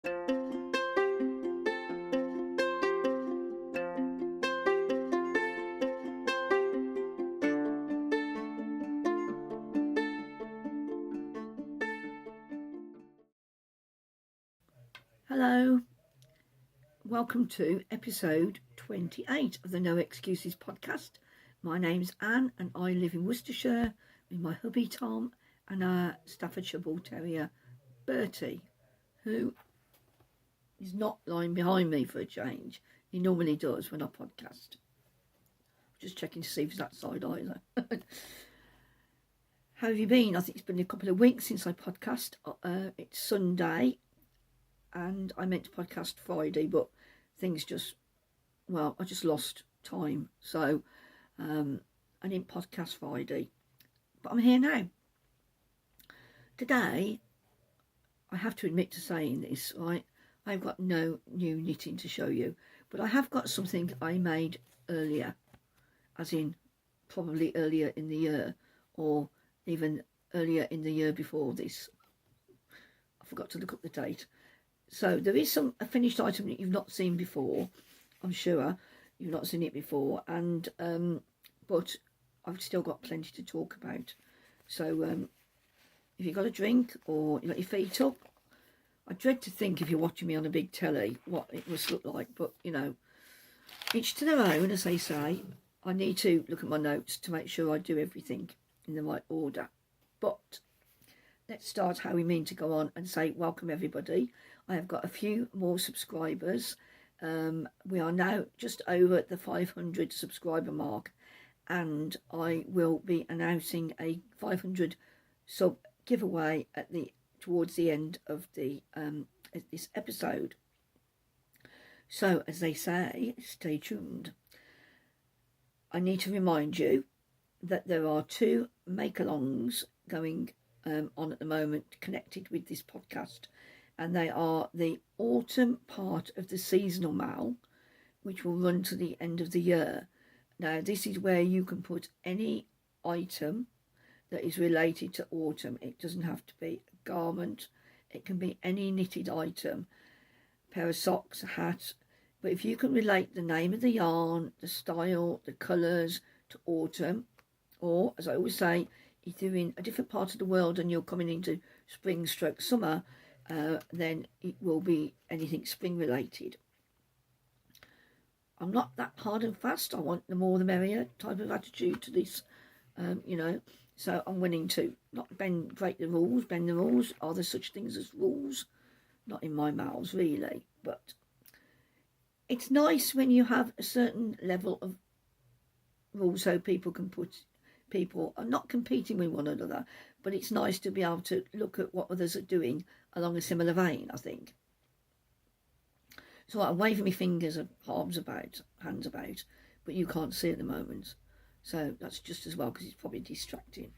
Hello, welcome to episode 28 of the No Excuses podcast. My name's Anne and I live in Worcestershire with my hubby Tom and our Staffordshire Bull Terrier Bertie, who is not lying behind me for a change. He normally does when I podcast. Just checking to see if he's that side either. How have you been? I think it's been a couple of weeks since I podcast. It's Sunday. And I meant to podcast Friday, but things just, well, I just lost time. So I didn't podcast Friday. But I'm here now. Today, I have to admit to saying this, right? I've got no new knitting to show you. But I have got something I made earlier. As in, probably earlier in the year. Or even earlier in the year before this. I forgot to look up the date. So there is a finished item that you've not seen before. I'm sure you've not seen it before, and but I've still got plenty to talk about. So if you've got a drink or you got your feet up, I dread to think if you're watching me on a big telly what it must look like. But you know, each to their own, as they say. I need to look at my notes to make sure I do everything in the right order. But let's start how we mean to go on and say welcome everybody. I have got a few more subscribers. We are now just over the 500 subscriber mark, and I will be announcing a 500 sub giveaway towards the end of this episode. So as they say, stay tuned. I need to remind you that there are 2 make-alongs going on at the moment connected with this podcast, and they are the autumn part of the seasonal mal, which will run to the end of the year. Now this is where you can put any item that is related to autumn. It doesn't have to be a garment, it can be any knitted item, a pair of socks, a hat, but if you can relate the name of the yarn, the style, the colours to autumn, or as I always say, if you're in a different part of the world and you're coming into spring stroke summer, then it will be anything spring related. I'm not that hard and fast. I want the more the merrier type of attitude to this, you know. So I'm willing to not bend the rules. Are there such things as rules? Not in my mouths really, but it's nice when you have a certain level of rules so people are not competing with one another, but it's nice to be able to look at what others are doing along a similar vein, I think. So I'm waving my fingers and hands about, but you can't see at the moment. So that's just as well, because it's probably distracting.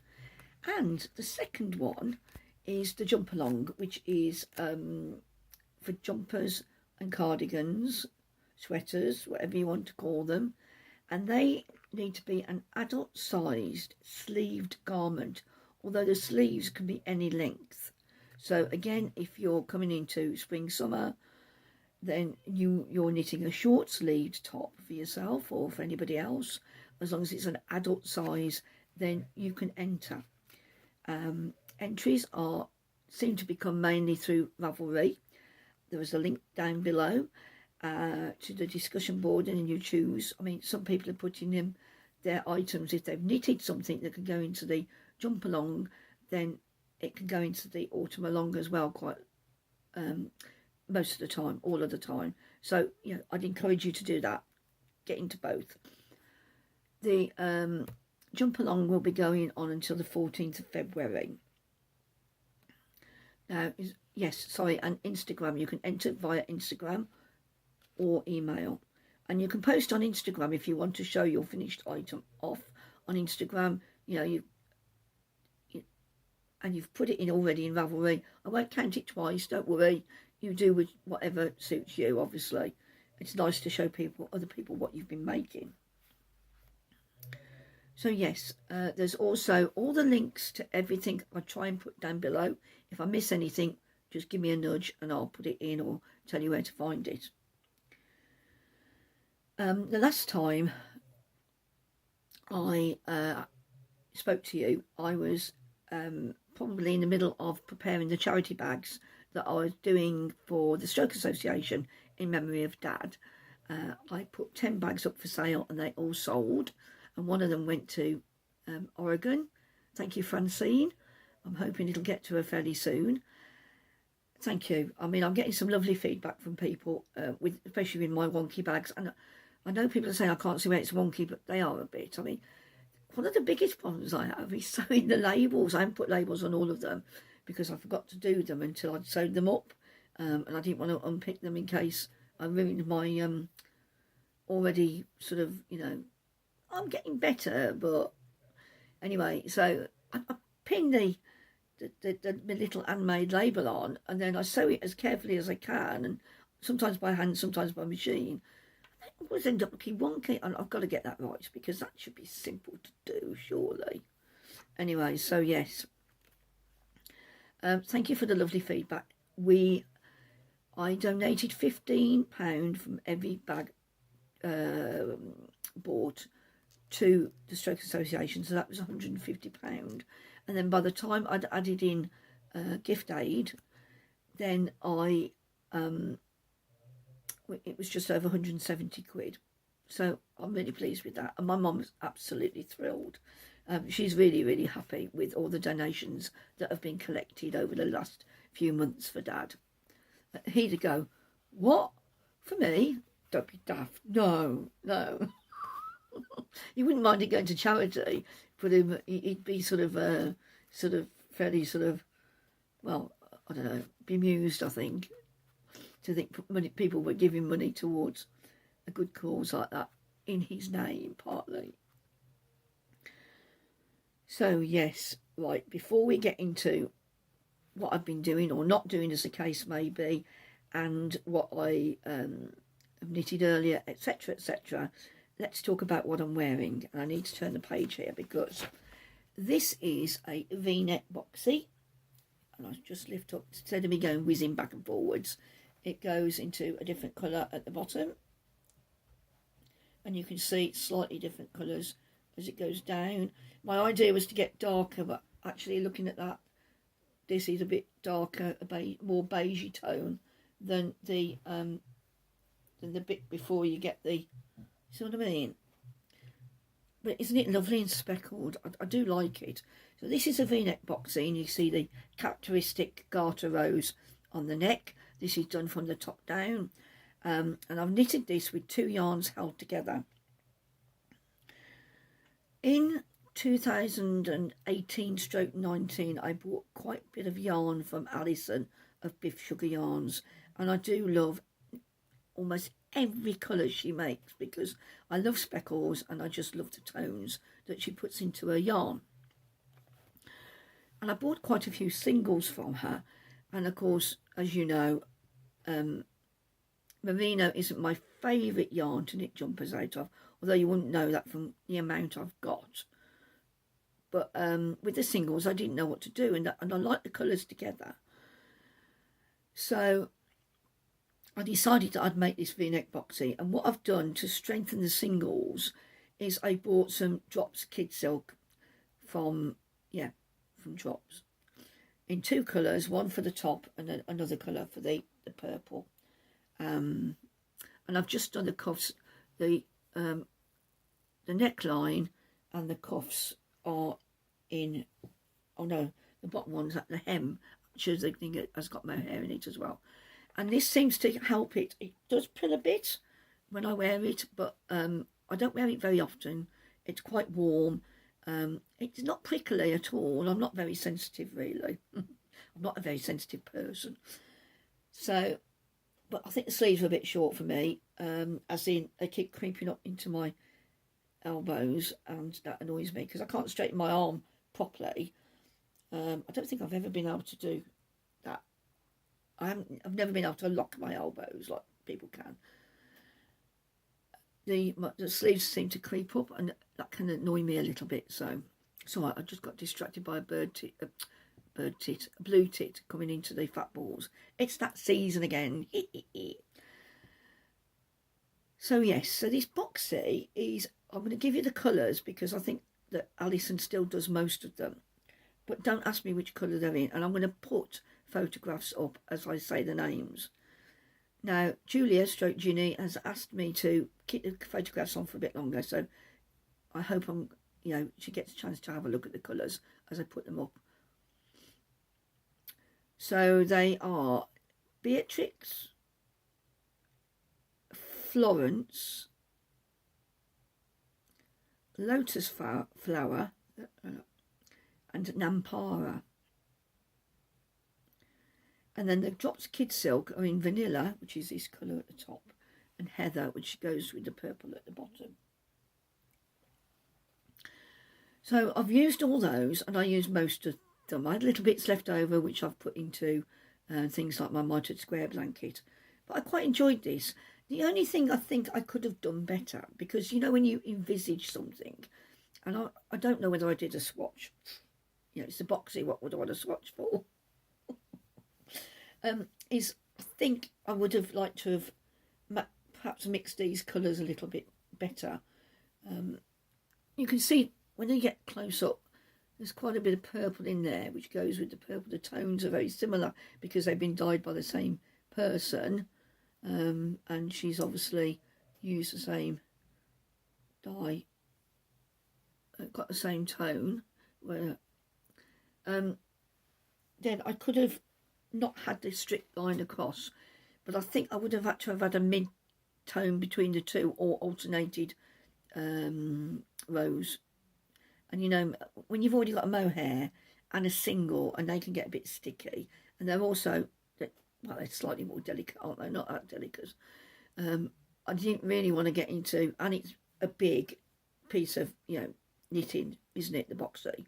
And the second one is the jump along, which is for jumpers and cardigans, sweaters, whatever you want to call them. And they need to be an adult sized sleeved garment, although the sleeves can be any length. So again, if you're coming into spring summer, then you're knitting a short sleeved top for yourself or for anybody else. As long as it's an adult size, then you can enter. Entries seem to become mainly through Ravelry. There is a link down below to the discussion board, and then you choose. I mean, some people are putting in their items, if they've knitted something that can go into the jump along, then it can go into the autumn along as well, quite most of the time, all of the time. So you know, I'd encourage you to do that. Get into both. The jump along will be going on until the 14th of February. Now, and Instagram, you can enter via Instagram or email, and you can post on Instagram if you want to show your finished item off on Instagram. You know, you've put it in already in Ravelry. I won't count it twice, don't worry. You do with whatever suits you, obviously. It's nice to show other people what you've been making. So yes, there's also all the links to everything I try and put down below. If I miss anything, just give me a nudge and I'll put it in or tell you where to find it. The last time I spoke to you, I was probably in the middle of preparing the charity bags that I was doing for the Stroke Association in memory of Dad. I put 10 bags up for sale and they all sold, and one of them went to Oregon. Thank you, Francine. I'm hoping it'll get to her fairly soon. Thank you. I mean, I'm getting some lovely feedback from people, especially with my wonky bags. And I know people are saying I can't see where it's wonky, but they are a bit. I mean, one of the biggest problems I have is sewing the labels. I haven't put labels on all of them because I forgot to do them until I'd sewed them up. And I didn't want to unpick them in case I ruined my already sort of, you know, I'm getting better. But anyway, so I pin the little handmade label on, and then I sew it as carefully as I can, and sometimes by hand, sometimes by machine. I always end up looking wonky, and I've got to get that right because that should be simple to do, surely. Anyway, so yes, thank you for the lovely feedback. I donated £15 from every bag bought to the Stroke Association, so that was £150. And then by the time I'd added in gift aid, then it was just over 170 quid. So I'm really pleased with that. And my mum's absolutely thrilled. She's really, really happy with all the donations that have been collected over the last few months for Dad. He'd go, what? For me? Don't be daft. No. He wouldn't mind it going to charity, but he'd be sort of fairly well, I don't know, bemused, I think, to think people were giving money towards a good cause like that in his name, partly. So yes, right, before we get into what I've been doing or not doing, as the case may be, and what I have knitted earlier, etc., let's talk about what I'm wearing. And I need to turn the page here because this is a V-neck boxy, and I just lift up, instead of me going whizzing back and forwards, it goes into a different colour at the bottom, and you can see slightly different colours as it goes down. My idea was to get darker, but actually looking at that, this is a bit darker, more beigey tone than the bit before you get the, see what I mean? But isn't it lovely and speckled? I do like it. So this is a V-neck boxy, and you see the characteristic garter rows on the neck. This is done from the top down. And I've knitted this with 2 yarns held together. In 2018/19, I bought quite a bit of yarn from Alison of Biffsugar Yarns, and I do love almost every colour she makes because I love speckles and I just love the tones that she puts into her yarn. And I bought quite a few singles from her, and of course, as you know, merino isn't my favourite yarn to knit jumpers out of, although you wouldn't know that from the amount I've got. But with the singles, I didn't know what to do, and I like the colours together. So I decided that I'd make this V-neck boxy, and what I've done to strengthen the singles is I bought some Drops Kidsilk from Drops in 2 colours, one for the top and then another colour for the purple. And I've just done the cuffs, the neckline and the cuffs are in, oh no, the bottom one's at the hem, which is the thing that has got mohair in it as well. And this seems to help it. It does pill a bit when I wear it, but I don't wear it very often. It's quite warm. It's not prickly at all. I'm not very sensitive, really. I'm not a very sensitive person. So, but I think the sleeves are a bit short for me, as in they keep creeping up into my elbows, and that annoys me because I can't straighten my arm properly. I don't think I've ever been able to do that. I've never been able to lock my elbows like people can. The sleeves seem to creep up, and that can annoy me a little bit. So I just got distracted by a bird bird tit, a blue tit coming into the fat balls. It's that season again. So yes, so this Boxy is, I'm going to give you the colours because I think that Alison still does most of them. But don't ask me which colour they're in, and I'm going to put photographs up as I say the names. Now, Julia stroke Ginny has asked me to keep the photographs on for a bit longer, so I hope she gets a chance to have a look at the colours as I put them up. So they are Beatrix, Florence, Lotus Flower, and Nampara. And then the Drops Kidsilk are in Vanilla, which is this colour at the top, and Heather, which goes with the purple at the bottom. So I've used all those, and I used most of them. I had little bits left over, which I've put into things like my mitered square blanket. But I quite enjoyed this. The only thing I think I could have done better, because when you envisage something, and I don't know whether I did a swatch. It's a Boxy, what would I want a swatch for? Is I think I would have liked to have perhaps mixed these colours a little bit better. You can see when you get close up, there's quite a bit of purple in there, which goes with the purple. The tones are very similar because they've been dyed by the same person, and she's obviously used the same dye, got the same tone. Where then I could have not had this strict line across, but I think I would have had to have had a mid-tone between the two, or alternated rows. And when you've already got a mohair and a single, and they can get a bit sticky, and they're also, well, they're slightly more delicate, aren't they? Not that delicate. I didn't really want to get into, and it's a big piece of knitting, isn't it, the Boxy?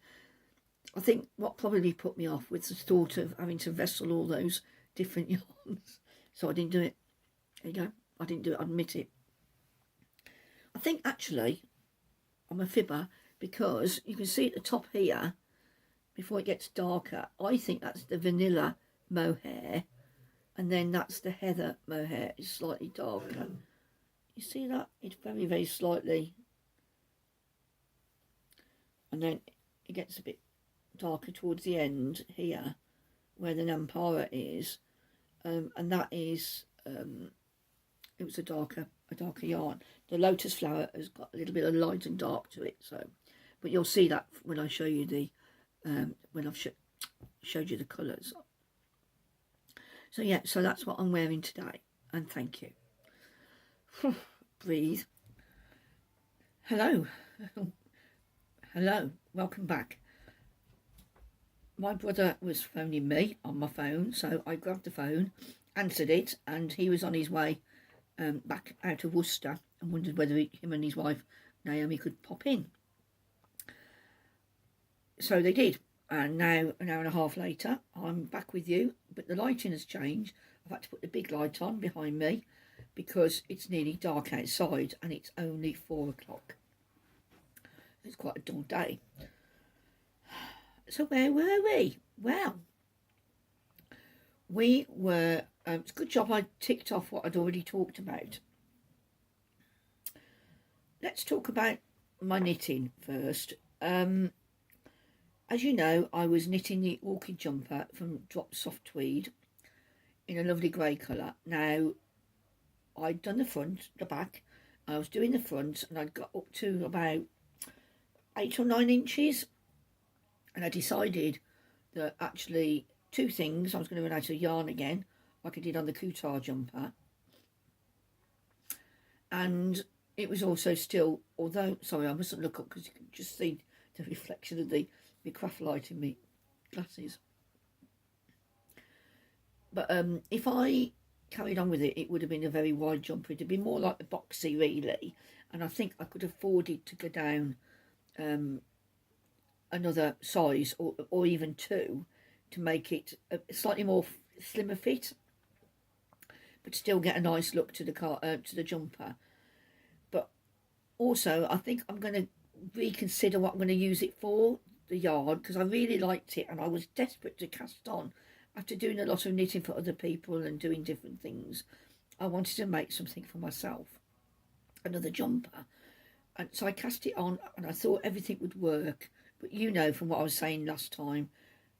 I think what probably put me off was the thought of having to vessel all those different yarns. So I didn't do it. There you go. I didn't do it, I admit it. I think actually I'm a fibber, because you can see at the top here, before it gets darker, I think that's the vanilla mohair, and then that's the heather mohair. It's slightly darker. You see that? It's very, very slightly. And then it gets a bit darker towards the end here, where the Nampara is, and that is it was a darker yarn. The Lotus Flower has got a little bit of light and dark to it, so, but you'll see that when I show you the when I've showed you the colours. So yeah, so that's what I'm wearing today, and thank you. Breathe. Hello. Hello, welcome back. My brother was phoning me on my phone, so I grabbed the phone, answered it, and he was on his way back out of Worcester, and wondered whether him and his wife Naomi could pop in. So they did, and now an hour and a half later I'm back with you, but the lighting has changed. I've had to put the big light on behind me because it's nearly dark outside, and it's only 4 o'clock. It's quite a dull day. So where were we? Well, we were, it's a good job I ticked off what I'd already talked about. Let's talk about my knitting first. As you know, I was knitting the orchid jumper from Drops Soft Tweed in a lovely grey colour. Now, I'd done the front, the back, I was doing the front, and I'd got up to about 8 or 9 inches. And I decided that actually 2 things. I was going to run out of yarn again, like I did on the Couture jumper. And it was also still, although, sorry, I mustn't look up because you can just see the reflection of the craft light in me glasses. But if I carried on with it, it would have been a very wide jumper. It would have been more like the Boxy, really. And I think I could have afforded to go down another size, or even 2, to make it a slightly more slimmer fit, but still get a nice look to the jumper. But also, I think I'm going to reconsider what I'm going to use it for. the yarn because I really liked it and I was desperate to cast on. After doing a lot of knitting for other people and doing different things, I wanted to make something for myself, another jumper. And so I cast it on and I thought everything would work. But you know from what I was saying last time,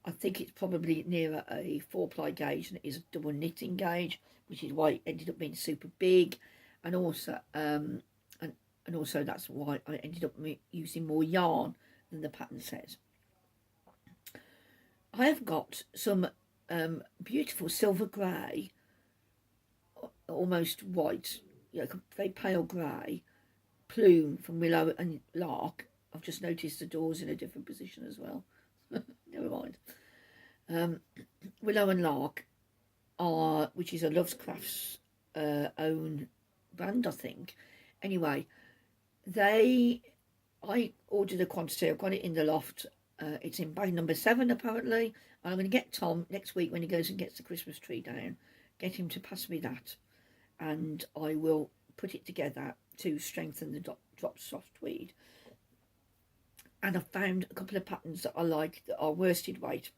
I think it's probably nearer a 4-ply gauge than it is a double knitting gauge, which is why it ended up being super big. And also, and also that's why I ended up using more yarn than the pattern says. I have got some beautiful silver grey, almost white, very pale grey plume from Willow and Lark. I've just noticed the doors in a different position as well. Never mind. Willow and Lark are, which is a Lovecraft's own brand, I think. Anyway, I ordered a quantity. I've got it in the loft. It's in bag number 7 apparently. And I'm going to get Tom next week when he goes and gets the Christmas tree down, get him to pass me that, and I will put it together to strengthen the Drops soft tweed. And I've found a couple of patterns that I like that are worsted weight.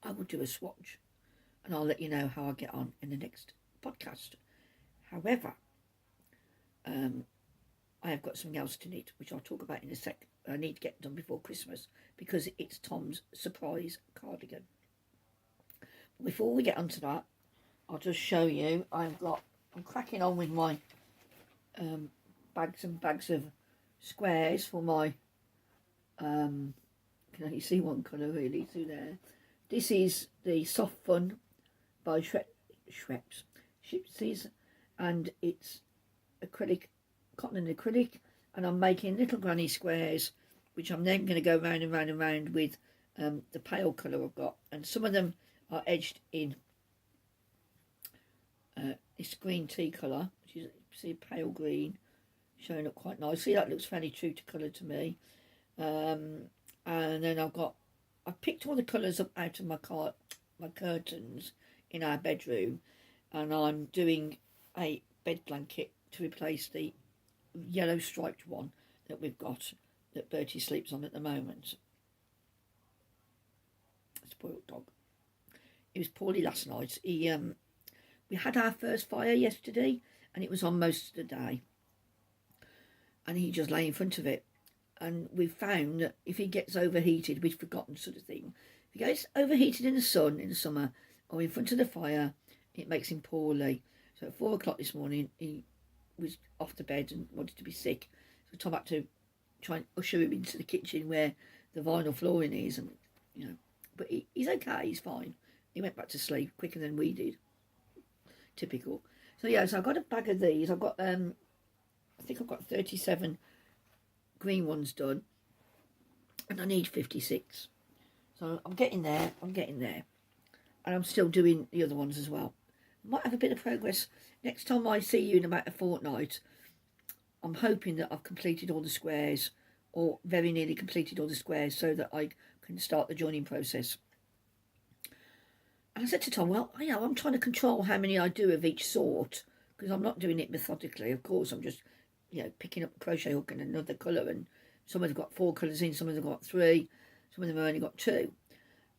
I will do a swatch and I'll let you know how I get on in the next podcast. However, I have got something else to knit, which I'll talk about in a sec. I need to get done before Christmas because it's Tom's surprise cardigan. Before we get onto that, I'll just show you. I'm cracking on with my bags and bags of squares for my. Can only see one colour really through there. This is the Soft Fun by Shipsies, and it's acrylic, cotton and acrylic, and I'm making little granny squares, which I'm then going to go round and round and round with the pale colour I've got, and some of them are edged in this green tea colour, which is, see, pale green, showing up quite nicely. That looks fairly true to colour to me. And then I've picked all the colours up out of my curtains in our bedroom, and I'm doing a bed blanket to replace the yellow striped one that we've got that Bertie sleeps on at the moment. Spoiled dog. He was poorly last night. We had our first fire yesterday and it was on most of the day, and he just lay in front of it. And we found that if he gets overheated, we've forgotten sort of thing. If he gets overheated in the sun in the summer or in front of the fire, it makes him poorly. So at 4 o'clock this morning, he was off the bed and wanted to be sick. So Tom had to try and usher him into the kitchen where the vinyl flooring is, and but he's okay. He's fine. He went back to sleep quicker than we did. Typical. So yeah, so I've got a bag of these. I've got I think I've got 37 green ones done, and I need 56. So I'm getting there, and I'm still doing the other ones as well. I might have a bit of progress next time I see you in about a fortnight. I'm hoping that I've completed all the squares, or very nearly completed all the squares, so that I can start the joining process. And I said to Tom, well, I'm trying to control how many I do of each sort, because I'm not doing it methodically. Of course, I'm just picking up a crochet hook and another colour, and some of them got 4 colours in, some of them got 3, some of them have only got 2.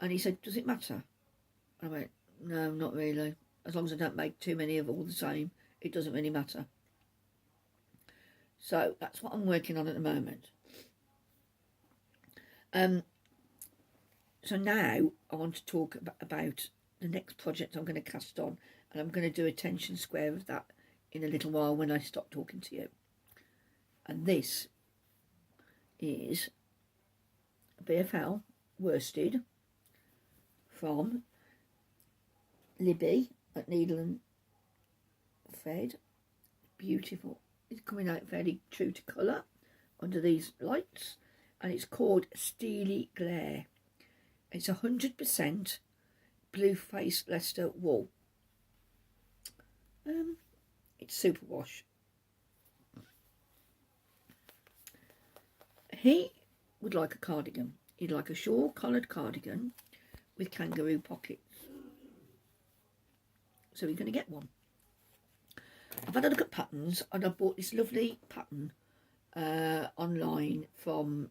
And he said, does it matter? I went, no, not really. As long as I don't make too many of all the same, it doesn't really matter. So that's what I'm working on at the moment. So now I want to talk about the next project I'm going to cast on, and I'm going to do a tension square of that in a little while when I stop talking to you. And this is BFL worsted from Libby at Needle and Thread. Beautiful. It's coming out fairly true to colour under these lights, and it's called Steely Glare. It's 100% blue face Leicester wool. It's superwash. He would like a cardigan. He'd like a shawl collared cardigan with kangaroo pockets. So we're going to get one. I've had a look at patterns, and I bought this lovely pattern online from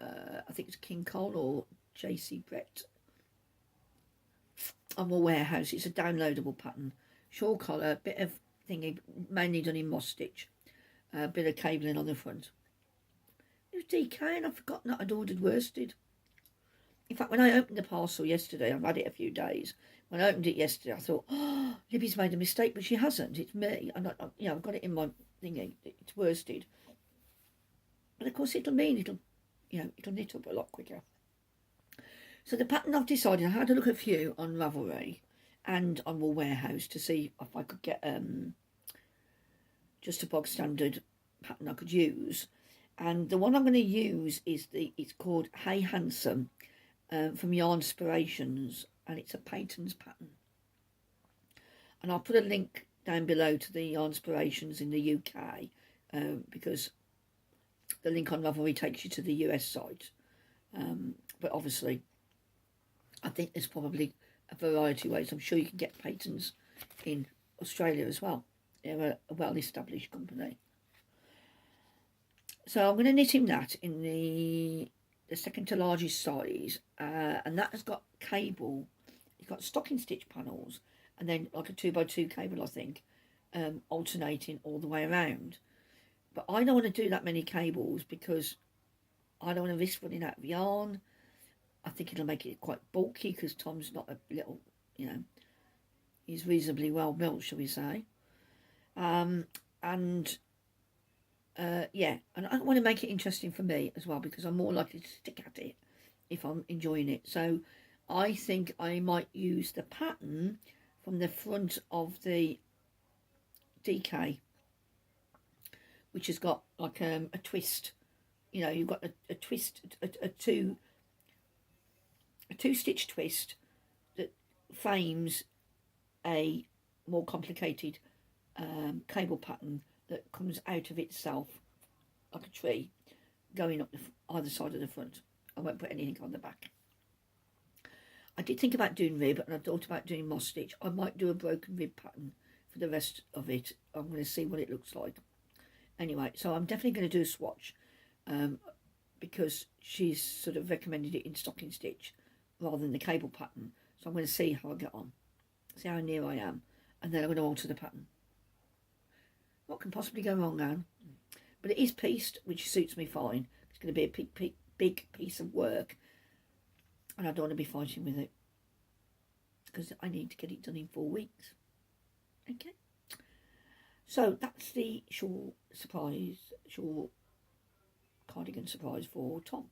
I think it's King Cole or JC Brett. On my warehouse, it's a downloadable pattern. Shawl collar, bit of thingy, mainly done in moss stitch. A bit of cabling on the front. It was DK and I've forgotten that I'd ordered worsted. In fact, when I opened the parcel yesterday, I've had it a few days. When I opened it yesterday, I thought, oh, Libby's made a mistake, but she hasn't. It's me. And I've got it in my thingy. It's worsted. But of course, it'll knit up a lot quicker. So the pattern I've decided, I had to look at a few on Ravelry and on Wool Warehouse to see if I could get just a bog standard pattern I could use. And the one I'm going to use is it's called Hey Handsome from Yarnspirations, and it's a Peyton's pattern. And I'll put a link down below to the Yarnspirations in the UK because the link on Ravelry takes you to the US site. But obviously, I think there's probably a variety of ways. I'm sure you can get Peyton's in Australia as well. They're a well-established company. So I'm going to knit him that in the second to largest size. And that has got cable. It's got stocking stitch panels. And then like a 2x2 cable, I think, alternating all the way around. But I don't want to do that many cables because I don't want to risk running out of yarn. I think it'll make it quite bulky because Tom's not a little, he's reasonably well built, shall we say. Yeah, and I want to make it interesting for me as well because I'm more likely to stick at it if I'm enjoying it. So I think I might use the pattern from the front of the DK, which has got like a twist. You've got a twist, a two-stitch twist that frames a more complicated cable pattern that comes out of itself like a tree going up either side of the front. I won't put anything on the back. I did think about doing rib and I thought about doing moss stitch. I might do a broken rib pattern for the rest of it. I'm going to see what it looks like. Anyway, so I'm definitely going to do a swatch because she's sort of recommended it in stocking stitch rather than the cable pattern. So I'm going to see how I get on, see how near I am, and then I'm going to alter the pattern. What can possibly go wrong, Anne? But it is pieced, which suits me fine. It's going to be a big piece of work, and I don't want to be fighting with it because I need to get it done in 4 weeks. Okay. So that's the shawl cardigan surprise for Tom.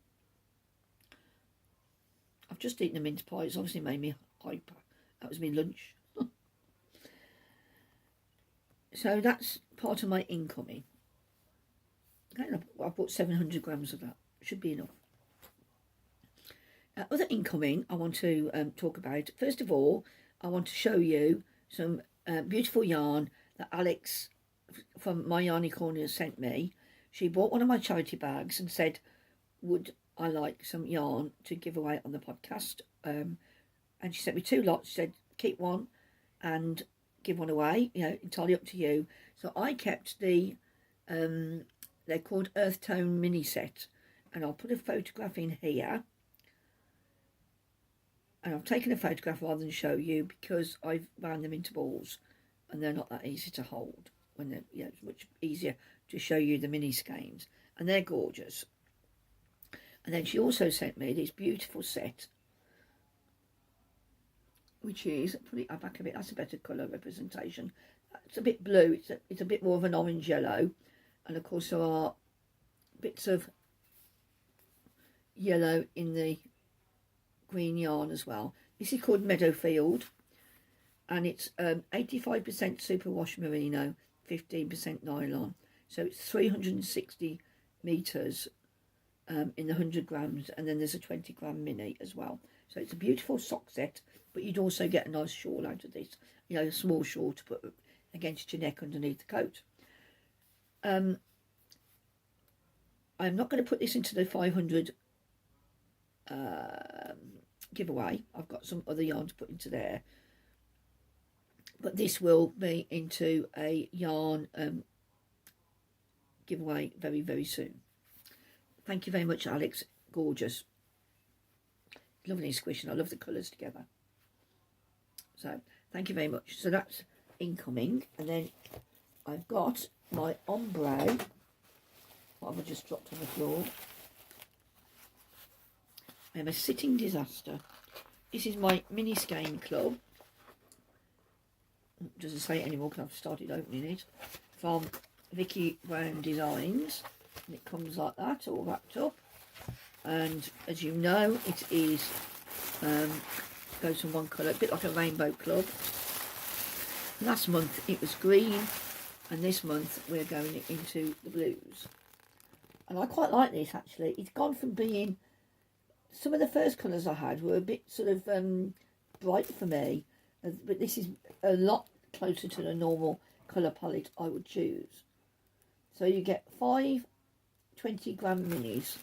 I've just eaten a mince pie. It's obviously made me hyper. That was my lunch. So that's part of my incoming. I bought 700 grams of that. Should be enough. Other incoming I want to talk about. First of all, I want to show you some beautiful yarn that Alex from My Yarny Corner sent me. She bought one of my charity bags and said, would I like some yarn to give away on the podcast? And she sent me 2 lots. She said, keep one and give one away, entirely up to you. So I kept the, they're called Earth Tone mini set. And I'll put a photograph in here. And I've taken a photograph rather than show you because I've wound them into balls. And they're not that easy to hold. When they're, it's much easier to show you the mini skeins. And they're gorgeous. And then she also sent me this beautiful set, which is, put it back a bit, that's a better colour representation. It's a bit blue, it's a bit more of an orange yellow. And of course there are bits of yellow in the green yarn as well. This is called Meadowfield. And it's 85% superwash merino, 15% nylon. So it's 360 metres in the 100 grams, and then there's a 20 gram mini as well. So it's a beautiful sock set, but you'd also get a nice shawl out of this, a small shawl to put against your neck underneath the coat. I'm not going to put this into the 500 giveaway. I've got some other yarn to put into there. But this will be into a yarn giveaway very, very soon. Thank you very much, Alex. gorgeous. Lovely and squishy, and I love the colours together. So thank you very much. So that's incoming, and then I've got my Ombre. What have I just dropped on the floor? I am a sitting disaster. This is my mini skein club. It doesn't say it anymore because I've started opening it. From Vicki Brown Designs. And it comes like that, all wrapped up. And as you know, it is goes from one colour, a bit like a rainbow club. Last month it was green, and this month we're going into the blues. And I quite like this actually. It's gone from being, some of the first colours I had were a bit sort of bright for me, but this is a lot closer to the normal colour palette I would choose. So you get 5 20-gram minis,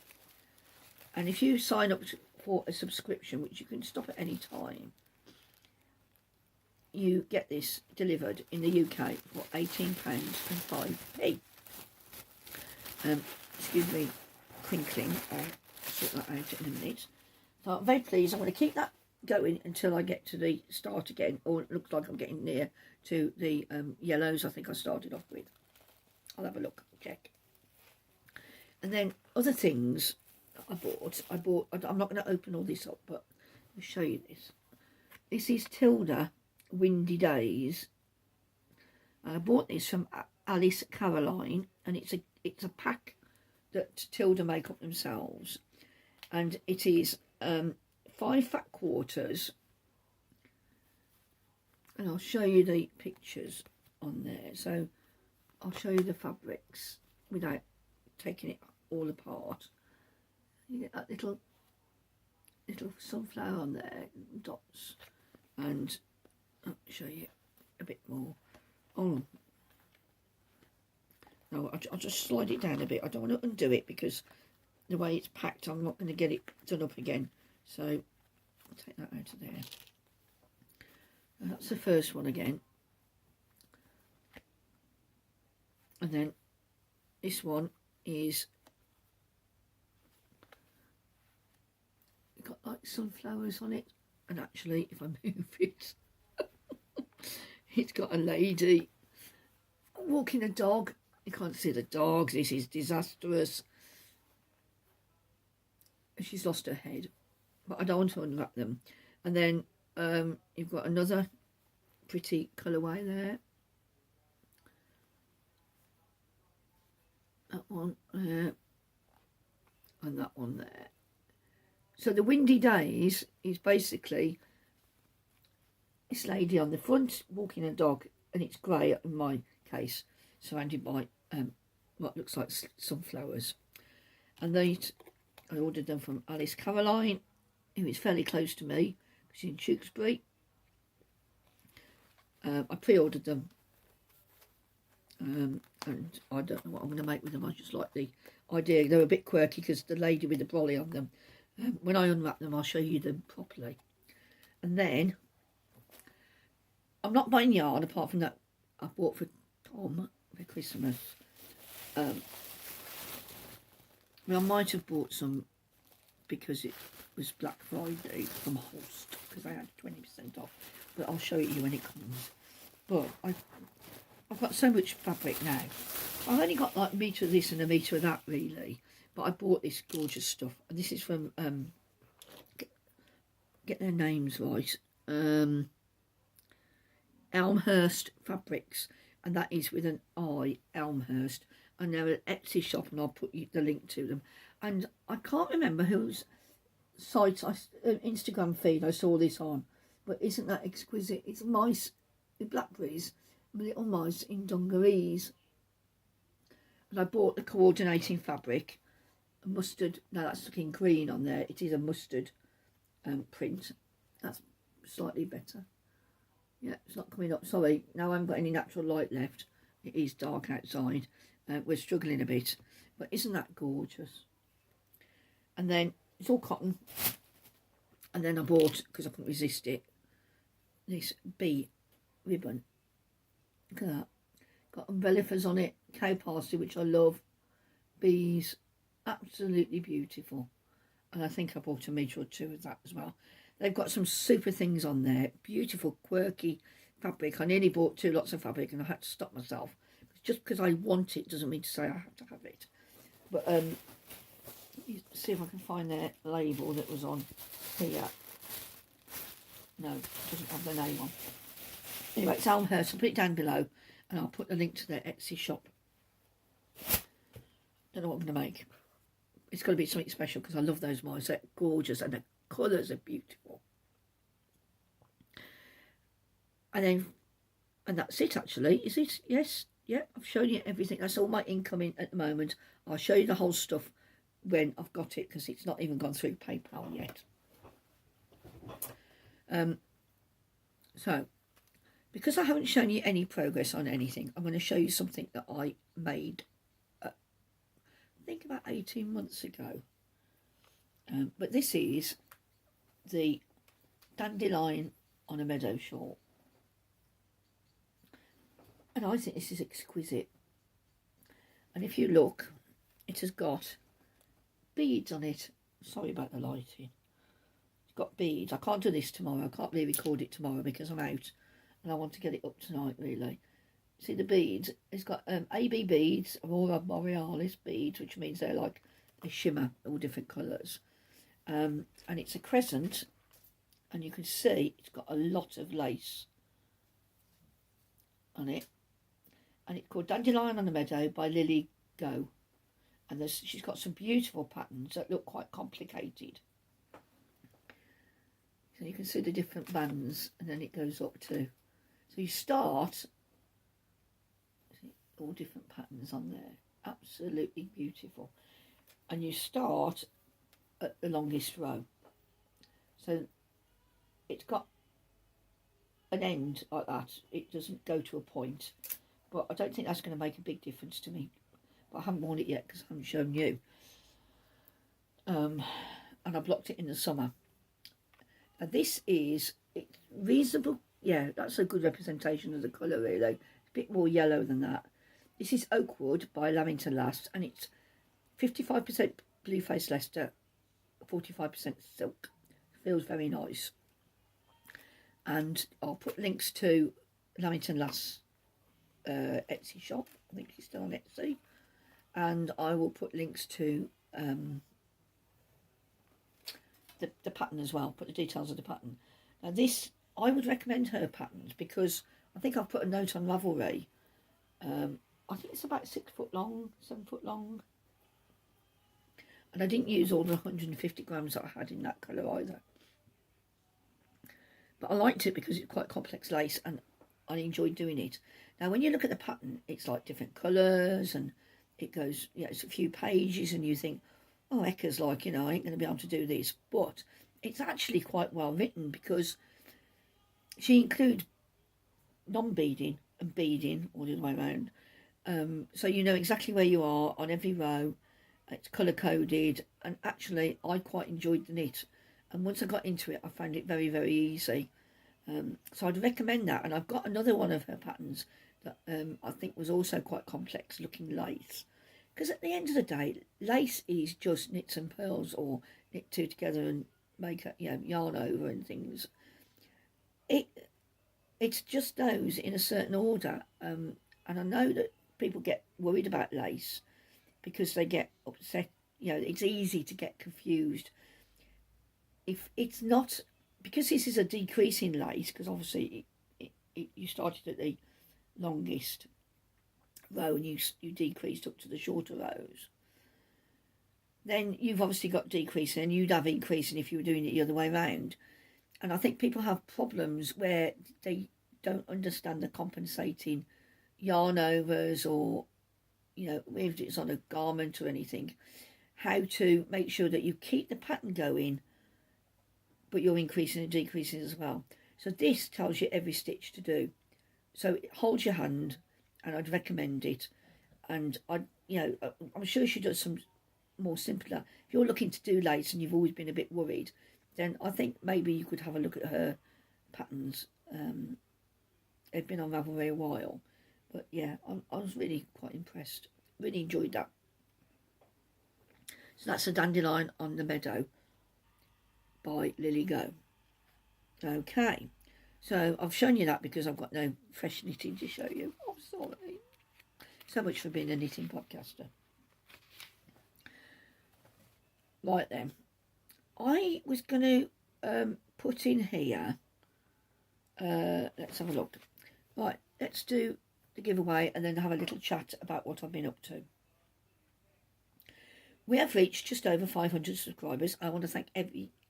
and if you sign up for a subscription, which you can stop at any time, you get this delivered in the UK for £18.05. Excuse me, crinkling. I'll sort that out in a minute. So I'm very pleased. I'm going to keep that going until I get to the start again, or it looks like I'm getting near to the yellows I think I started off with. I'll have a look, check. And then other things I bought, I'm not going to open all this up, but I'll show you this. This is Tilda Windy Days. I bought this from Alice Caroline, and it's a pack that Tilda make up themselves, and it is 5 fat quarters, and I'll show you the pictures on there. So I'll show you the fabrics without taking it all apart. You get that little sunflower on there, dots, and I'll show you a bit more. Oh no, I'll just slide it down a bit. I don't want to undo it because the way it's packed, I'm not going to get it done up again. So I'll take that out of there. And that's the first one again. And then this one is got like sunflowers on it, and actually if I move it it's got a lady walking a dog. You can't see the dogs, this is disastrous. She's lost her head, but I don't want to unwrap them. And then you've got another pretty colourway there. That one there, and that one there. So the Windy Days is basically this lady on the front walking a dog, and it's grey in my case, surrounded by what looks like sunflowers. And these, I ordered them from Alice Caroline, who is fairly close to me. She's in Tewkesbury. I pre-ordered them, and I don't know what I'm going to make with them. I just like the idea. They're a bit quirky because the lady with the brolly on them. When I unwrap them, I'll show you them properly. And then, I'm not buying yarn apart from that I bought for Tom for Christmas. I might have bought some because it was Black Friday from Holst, because I had 20% off. But I'll show it you when it comes. But I've got so much fabric now. I've only got like a metre of this and a metre of that really. But I bought this gorgeous stuff. And this is from, get their names right, Elmhirst Fabrics. And that is with an I, Elmhirst. And they're an Etsy shop, and I'll put you the link to them. And I can't remember whose site, Instagram feed I saw this on. But isn't that exquisite? It's mice with blackberries, little mice in dungarees. And I bought the coordinating fabric, a mustard. No, that's looking green on there. It is a mustard print. That's slightly better. Yeah, it's not coming up. Sorry, now I haven't got any natural light left. It is dark outside. We're struggling a bit, but isn't that gorgeous? And then it's all cotton. And then I bought, because I couldn't resist it, this bee ribbon. Look at that. Got umbrella fuzz on it, cow parsley, which I love. Bees, absolutely beautiful. and I think I bought a metre or two of that as well. They've got some super things on there, beautiful, quirky fabric. I nearly bought 2 lots of fabric and I had to stop myself. Just because I want it doesn't mean to say I have to have it. But see if I can find their label that was on here. No, it doesn't have the name on. Anyway, it's Elmhirst. I'll put it down below and I'll put the link to their Etsy shop. Don't know what I'm going to make. It's got to be something special because I love those mice. They're gorgeous and the colours are beautiful. And that's it actually. Is it? Yes. Yeah, I've shown you everything. That's all my incoming at the moment. I'll show you the whole stuff when I've got it because it's not even gone through PayPal yet. So, because I haven't shown you any progress on anything, I'm going to show you something that I made, I think about 18 months ago. But this is the Dandelion on a Meadow shawl. And I think this is exquisite. And if you look, it has got beads on it. Sorry about the lighting. It's got beads. I can't do this tomorrow. I can't really record it tomorrow because I'm out. And I want to get it up tonight, really. See the beads? It's got AB beads, Aurora Borealis beads, which means they're like, they shimmer all different colours. And it's a crescent. And you can see it's got a lot of lace on it. And it's called Dandelion on the Meadow by Lily Go. And she's got some beautiful patterns that look quite complicated. So you can see the different bands and then it goes up to... So you start... all different patterns on there. Absolutely beautiful. And you start at the longest row. So it's got an end like that. It doesn't go to a point. But I don't think that's going to make a big difference to me. But I haven't worn it yet because I haven't shown you. And I blocked it in the summer. Now this is it's reasonable. Yeah, that's a good representation of the colour really. It's a bit more yellow than that. This is Oakwood by Lamington Lass. And it's 55% Blueface Leicester, 45% silk. Feels very nice. And I'll put links to Lamington Lass Etsy shop. I think she's still on Etsy. And I will put links to the pattern as well. Put the details of the pattern. Now this, I would recommend her patterns because I think I've put a note on Ravelry. I think it's about 6 foot long, 7 foot long. And I didn't use all the 150 grams that I had in that colour either. But I liked it because it's quite complex lace and I enjoyed doing it. Now when you look at the pattern, it's like different colours and it goes, you know, it's a few pages and you think, oh, Eka's like, you know, I ain't going to be able to do this. But it's actually quite well written because she includes non-beading and beading all the way around. So you know exactly where you are on every row. It's colour coded and actually I quite enjoyed the knit. And once I got into it, I found it very, very easy. So I'd recommend that. And I've got another one of her patterns that I think was also quite complex looking lace. Because at the end of the day, lace is just knits and pearls or knit two together and make a, you know, yarn over and things. It's just those in a certain order. And I know that people get worried about lace because they get upset. You know, it's easy to get confused. If it's not, because this is a decreasing lace, because obviously you started at the longest row and you decreased up to the shorter rows, then you've obviously got decreasing and you'd have increasing if you were doing it the other way around. And I think people have problems where they don't understand the compensating yarn overs or, you know, if it's on a garment or anything, how to make sure that you keep the pattern going but you're increasing and decreasing as well. So this tells you every stitch to do. So it holds your hand, and I'd recommend it. And I'm sure she does some more simpler. If you're looking to do lace and you've always been a bit worried, then I think maybe you could have a look at her patterns. They've been on Ravelry a while, but yeah, I was really quite impressed. Really enjoyed that. So that's a Dandelion on the Meadow by Lily Go. Okay, so I've shown you that because I've got no fresh knitting to show you. I'm sorry. So much for being a knitting podcaster. Right then, I was going to put in here, let's have a look. Right, let's do the giveaway and then have a little chat about what I've been up to. We have reached just over 500 subscribers. I want to thank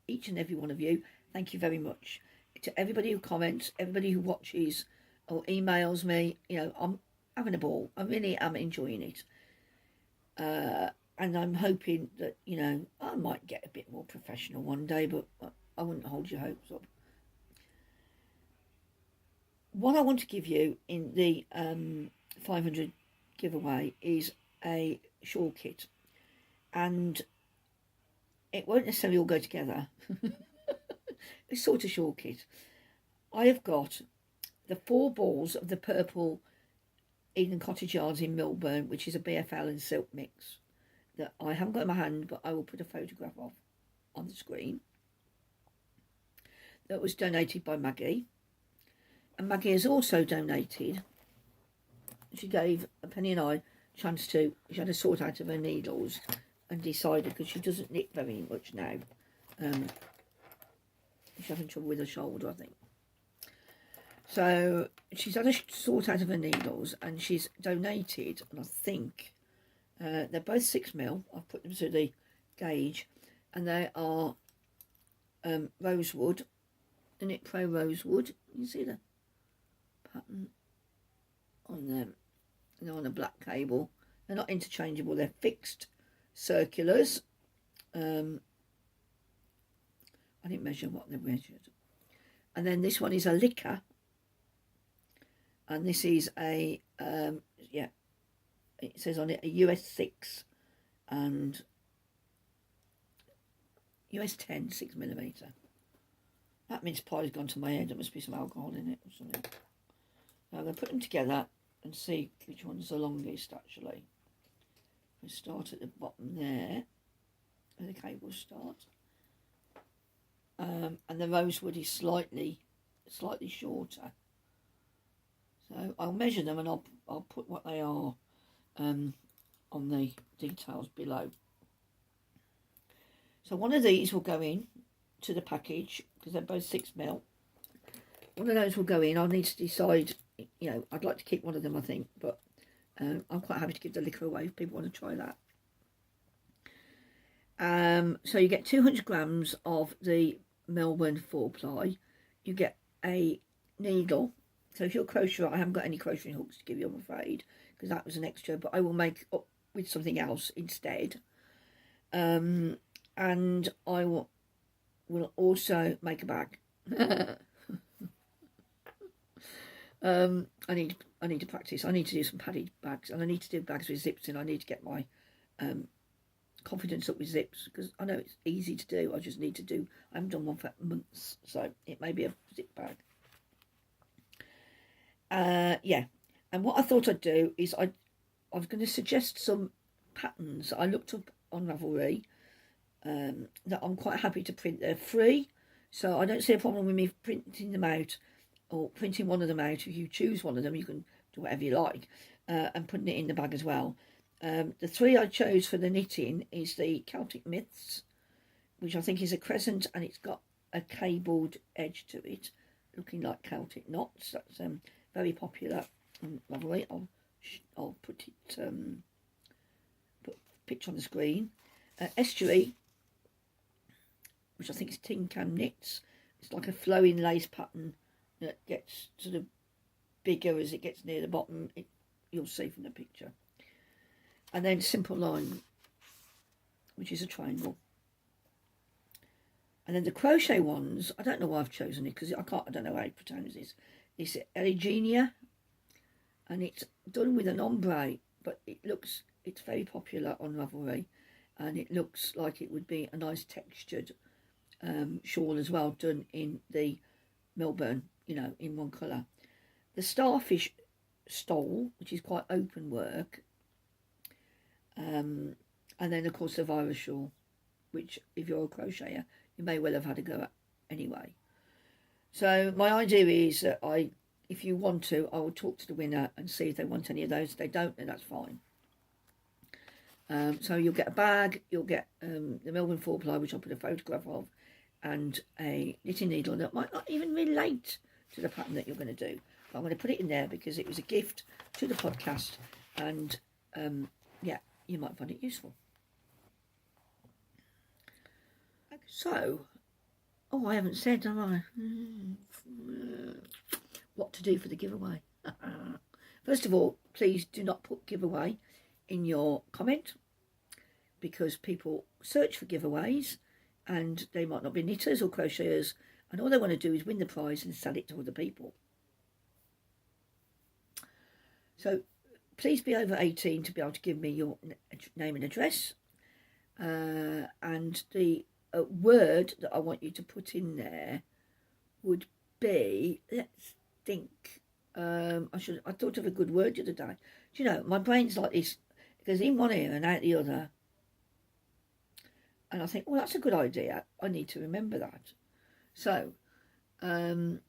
each and every one of you. Thank you very much. To everybody who comments, everybody who watches or emails me, you know, I'm having a ball. I really am enjoying it. And I'm hoping that, you know, I might get a bit more professional one day, but I wouldn't hold your hopes up. What I want to give you in the 500 giveaway is a shawl kit. And it won't necessarily all go together. It's sort of shawl kit. I have got the 4 balls of the purple Eden Cottage Yarns in Melbourne, which is a BFL and silk mix that I haven't got in my hand, but I will put a photograph of on the screen. That was donated by Maggie. And Maggie has also donated. She gave Penny and I a chance to, she had to sort out of her needles and decided, because she doesn't knit very much now. She's having trouble with her shoulder, I think. So she's had to sort out of her needles and she's donated, and I think they're both 6mm. I've put them to the gauge, and they are rosewood, the Knit Pro rosewood. You see the pattern on them. They're on a black cable. They're not interchangeable. They're fixed circulars. I didn't measure what they measured. And then this one is a liquor. And this is a, yeah, it says on it a US 6 and US 10 6mm. That mince pie has gone to my head. There must be some alcohol in it or something. Now I'm going to put them together and see which one's the longest actually. We start at the bottom there, where the cables start. And the rosewood is slightly shorter. So I'll measure them and I'll put what they are on the details below. So one of these will go in to the package because they're both 6mm. One of those will go in. I'll need to decide, you know, I'd like to keep one of them, I think, but I'm quite happy to give the liquor away if people want to try that. So you get 200 grams of the Melbourne 4-ply. You get a needle. So if you're crocheter, I haven't got any crocheting hooks to give you, I'm afraid, because that was an extra, but I will make up with something else instead. And I will also make a bag. I need to practice. I need to do some padded bags, and I need to do bags with zips in. I need to get my confidence up with zips, because I know it's easy to do. I just need to do. I haven't done one for months, so it may be a zip bag. Yeah, and what I thought I'd do is I was going to suggest some patterns I looked up on Ravelry that I'm quite happy to print. They're free, so I don't see a problem with me printing them out or printing one of them out. If you choose one of them, you can do whatever you like, and putting it in the bag as well. The 3 I chose for the knitting is the Celtic Myths, which I think is a crescent, and it's got a cabled edge to it, looking like Celtic knots. That's very popular on Ravelry. I'll put it put a picture on the screen. Estuary, which I think is Tin Can Knits. It's like a flowing lace pattern that gets sort of bigger as it gets near the bottom. You'll see from the picture. And then Simple Line, which is a triangle. And then the crochet ones, I don't know why I've chosen it, because I don't know how to pronounce this. It's Erigeneia, and it's done with an ombre, but it's very popular on Ravelry, and it looks like it would be a nice textured shawl as well, done in the Melbourne, you know, in one colour. The Starfish Stole, which is quite open work, and then of course the virus shawl, which if you're a crocheter you may well have had a go at anyway. So my idea is that if you want to, I will talk to the winner and see if they want any of those. If they don't, then that's fine. So you'll get a bag, you'll get the Melbourne 4-ply, which I'll put a photograph of, and a knitting needle that might not even relate to the pattern that you're going to do. But I'm going to put it in there because it was a gift to the podcast, and yeah, you might find it useful. So, I haven't said, have I? What to do for the giveaway. First of all, please do not put giveaway in your comment, because people search for giveaways and they might not be knitters or crocheters, and all they want to do is win the prize and sell it to other people. So please be over 18 to be able to give me your name and address, and the word that I want you to put in there would be, let's think, I thought of a good word the other day. Do you know, my brain's like this, it goes in one ear and out the other, and I think, well, that's a good idea, I need to remember that. So I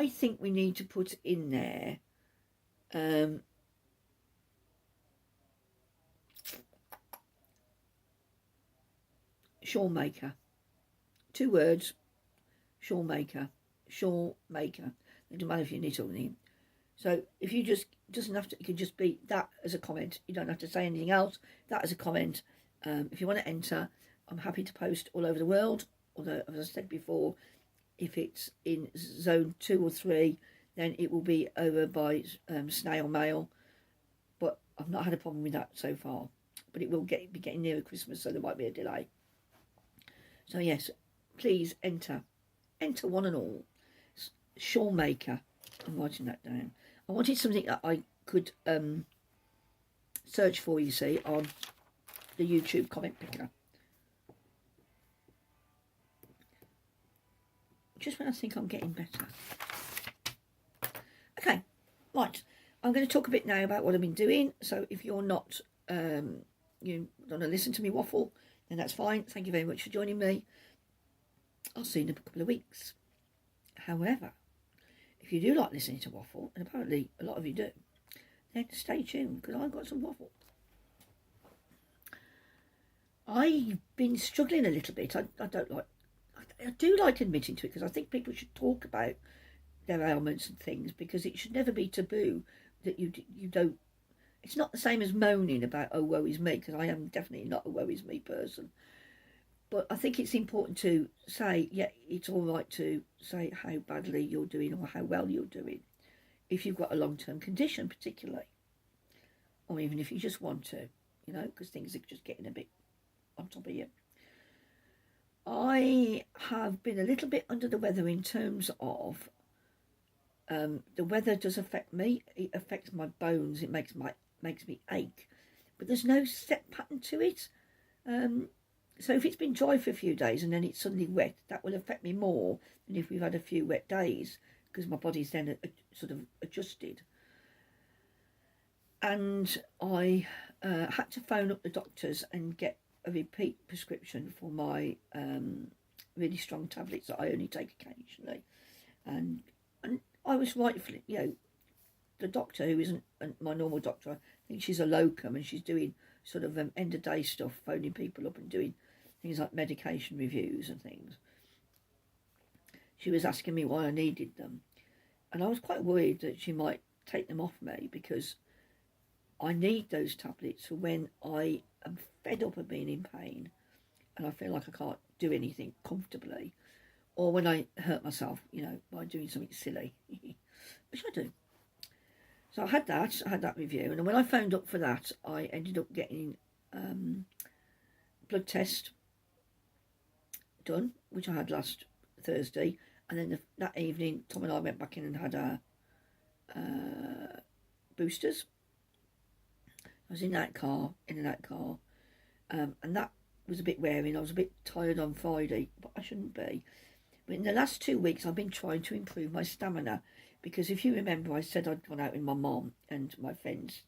think we need to put in there Shawl Maker. 2 words, Shawl Maker. Shawl Maker. It doesn't matter if you knit or knit. So if you doesn't have to, it can just be that as a comment. You don't have to say anything else. That as a comment. If you want to enter, I'm happy to post all over the world. Although, as I said before, if it's in zone 2 or 3, then it will be over by snail mail. But I've not had a problem with that so far. But it will be getting nearer Christmas, so there might be a delay. So yes, please enter. Enter one and all. Shawl Maker. I'm writing that down. I wanted something that I could search for, you see, on the YouTube comment picker. Just when I think I'm getting better. Okay, right. I'm going to talk a bit now about what I've been doing. So if you're not, you don't want to listen to me waffle, then that's fine. Thank you very much for joining me. I'll see you in a couple of weeks. However, if you do like listening to waffle, and apparently a lot of you do, then stay tuned, because I've got some waffle. I've been struggling a little bit. I do like admitting to it, because I think people should talk about their ailments and things, because it should never be taboo that you don't. It's not the same as moaning about, oh, woe is me, because I am definitely not a woe is me person. But I think it's important to say, yeah, it's all right to say how badly you're doing or how well you're doing, if you've got a long-term condition particularly, or even if you just want to, you know, because things are just getting a bit on top of you. I have been a little bit under the weather in terms of the weather does affect me. It affects my bones. It makes me ache, but there's no set pattern to it. So if it's been dry for a few days and then it's suddenly wet, that will affect me more than if we've had a few wet days, because my body's then sort of adjusted. And I had to phone up the doctors and get a repeat prescription for my really strong tablets that I only take occasionally. And I was rightfully, you know, the doctor, who isn't my normal doctor, I think she's a locum, and she's doing sort of end of day stuff, phoning people up and doing things like medication reviews and things. She was asking me why I needed them, and I was quite worried that she might take them off me, because I need those tablets for when I am fed up of being in pain and I feel like I can't do anything comfortably, or when I hurt myself, you know, by doing something silly, which I do. So I had that review, and when I phoned up for that, I ended up getting blood test done, which I had last Thursday, and then that evening, Tom and I went back in and had our boosters. I was in that car, and that was a bit wearing. I was a bit tired on Friday, but I shouldn't be. But in the last 2 weeks, I've been trying to improve my stamina, because if you remember, I said I'd gone out with my mum and my friend's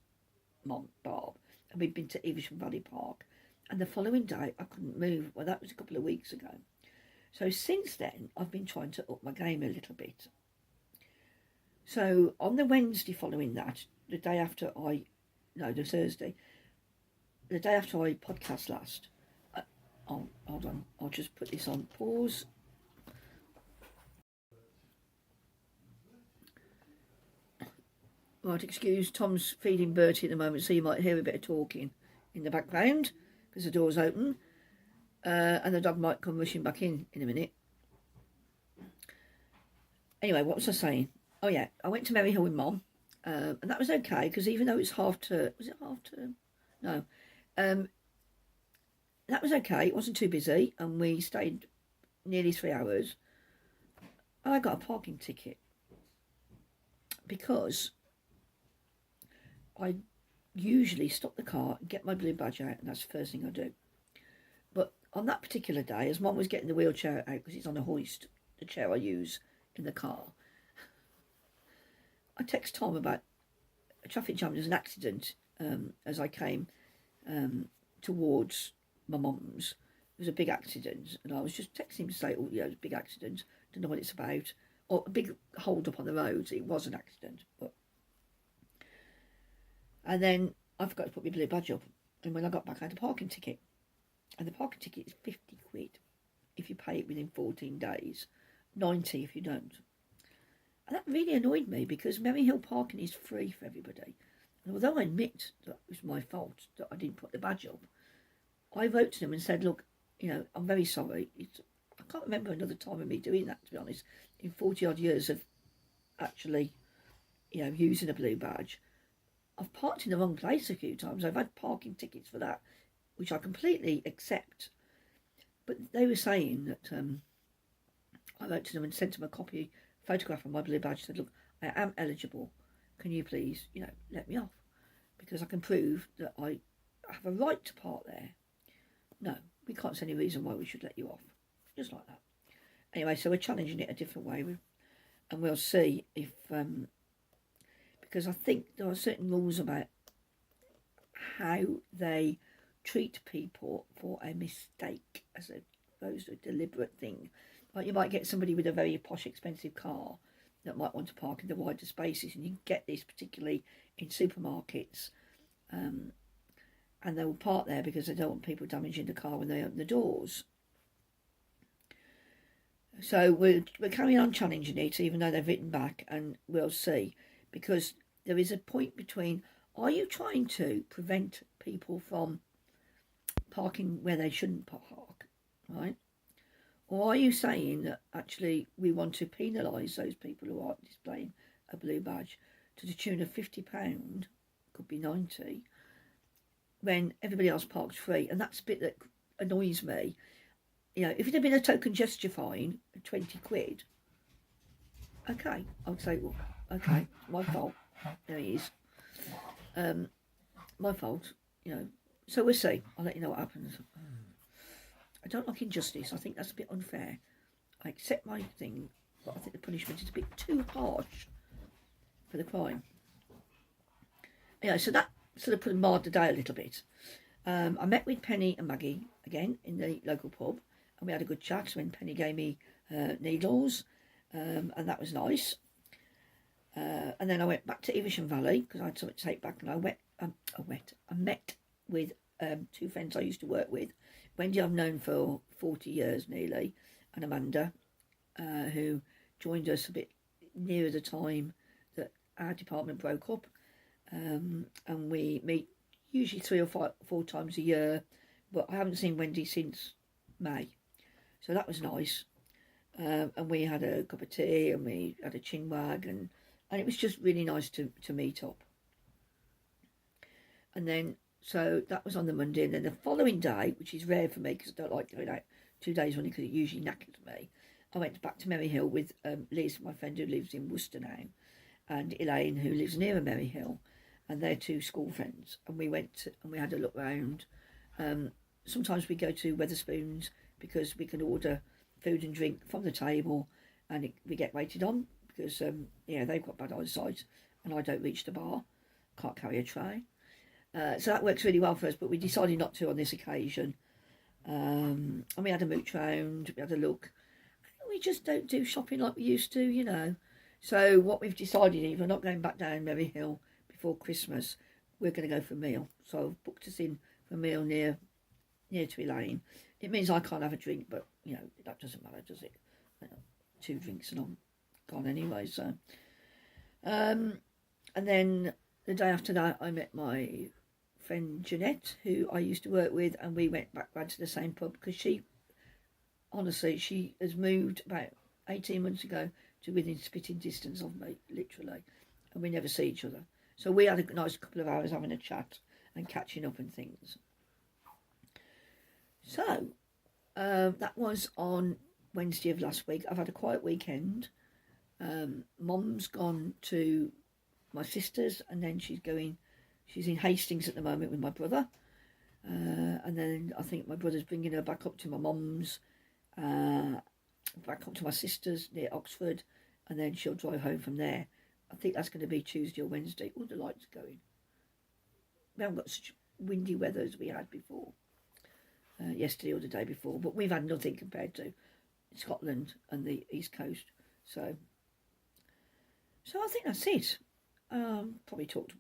mum, Barb, and we'd been to Evesham Valley Park, and the following day I couldn't move. Well, that was a couple of weeks ago. So since then, I've been trying to up my game a little bit. So on the Wednesday following that, the day after the Thursday, the day after I podcast last, hold on, I'll just put this on pause. Right, excuse Tom's feeding Bertie at the moment, so you might hear a bit of talking in the background because the door's open, and the dog might come rushing back in a minute. Anyway, what was I saying? Oh yeah, I went to Merry Hill with Mom, and that was okay because even though it's half term, was it half term? No, that was okay. It wasn't too busy, and we stayed nearly 3 hours. I got a parking ticket because I usually stop the car and get my blue badge out, and that's the first thing I do. But on that particular day, as Mum was getting the wheelchair out because it's on a hoist, the chair I use in the car, I text Tom about a traffic jam. There's an accident as I came towards my mum's. There was a big accident, and I was just texting him to say, oh, yeah, it was a big accident. Don't know what it's about. Or a big hold up on the roads. It was an accident, but. And then I forgot to put my blue badge up. And when I got back, I had a parking ticket. And the parking ticket is 50 quid if you pay it within 14 days, 90 if you don't. And that really annoyed me because Merry Hill parking is free for everybody. And although I admit that it was my fault that I didn't put the badge up, I wrote to them and said, look, I'm very sorry. I can't remember another time of me doing that, to be honest, in 40 odd years of actually, using a blue badge. I've parked in the wrong place a few times. I've had parking tickets for that, which I completely accept. But they were saying that I wrote to them and sent them a photograph of my blue badge. Said, look, I am eligible. Can you please, let me off? Because I can prove that I have a right to park there. No, we can't see any reason why we should let you off. Just like that. Anyway, so we're challenging it a different way. And we'll see if... because I think there are certain rules about how they treat people for a mistake as opposed to a deliberate thing. Like you might get somebody with a very posh, expensive car that might want to park in the wider spaces, and you get this particularly in supermarkets, and they will park there because they don't want people damaging the car when they open the doors. So we're carrying on challenging it, even though they've written back, and we'll see, because there is a point between, are you trying to prevent people from parking where they shouldn't park, right? Or are you saying that actually we want to penalise those people who are displaying a blue badge to the tune of £50, could be 90, when everybody else parks free? And that's the bit that annoys me. If it had been a token gesture fine, 20 quid, okay, I'd say, well, okay, my fault. There he is. My fault, So we'll see. I'll let you know what happens. I don't like injustice. I think that's a bit unfair. I accept my thing, but I think the punishment is a bit too harsh for the crime. So that sort of marred the day a little bit. I met with Penny and Maggie again in the local pub, and we had a good chat when Penny gave me needles, and that was nice. And then I went back to Evesham Valley because I had something to take back, and I met with two friends I used to work with. Wendy I've known for 40 years nearly, and Amanda, who joined us a bit nearer the time that our department broke up. And we meet usually 3 or 4 times a year, but I haven't seen Wendy since May. So that was nice. And we had a cup of tea, and we had a chinwag, and it was just really nice to meet up. And then, so that was on the Monday, and then the following day, which is rare for me because I don't like going out 2 days running because it usually knackers me, I went back to Merry Hill with Liz, my friend who lives in Worcester now, and Elaine, who lives near Merry Hill, and they're 2 school friends. And we went and we had a look round. Sometimes we go to Wetherspoons because we can order food and drink from the table, and we get waited on because they've got bad eyesight and I don't reach the bar, can't carry a tray. So that works really well for us, but we decided not to on this occasion. And we had a mooch round, we had a look. We just don't do shopping like we used to, you know. So what we've decided is we're not going back down Merry Hill before Christmas. We're going to go for a meal. So I've booked us in for a meal near Tweed Lane. It means I can't have a drink, but, you know, that doesn't matter, does it? 2 drinks and I'm gone anyway, so. And then the day after that, I met my friend Jeanette, who I used to work with, and we went back round to the same pub because she has moved about 18 months ago to within spitting distance of me, literally, and we never see each other. So we had a nice couple of hours having a chat and catching up and things. So that was on Wednesday of last week. I've had a quiet weekend. Mom's gone to my sister's, and then she's in Hastings at the moment with my brother, and then I think my brother's bringing her back up to my mum's, back up to my sister's near Oxford, and then she'll drive home from there. I think that's going to be Tuesday or Wednesday. Oh, the lights going. We haven't got such windy weather as we had before, yesterday or the day before, but we've had nothing compared to Scotland and the East Coast. So I think that's it. Probably talked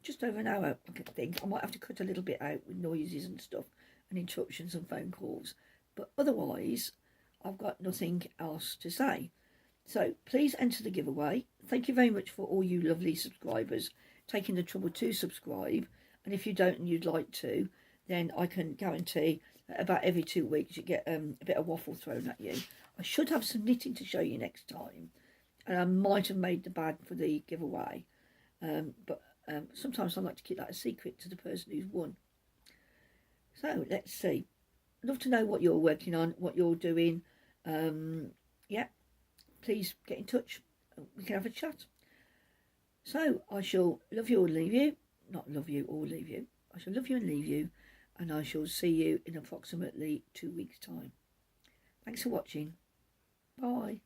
just over an hour, I think. I might have to cut a little bit out with noises and stuff and interruptions and phone calls. But otherwise, I've got nothing else to say. So please enter the giveaway. Thank you very much for all you lovely subscribers taking the trouble to subscribe. And if you don't and you'd like to, then I can guarantee that about every 2 weeks you get a bit of waffle thrown at you. I should have some knitting to show you next time. And I might have made the bag for the giveaway. But sometimes I like to keep that a secret to the person who's won. So let's see. I'd love to know what you're working on, what you're doing. Yeah, please get in touch. We can have a chat. So I shall love you or leave you. Not love you or leave you. I shall love you and leave you. And I shall see you in approximately 2 weeks' time. Thanks for watching. Bye.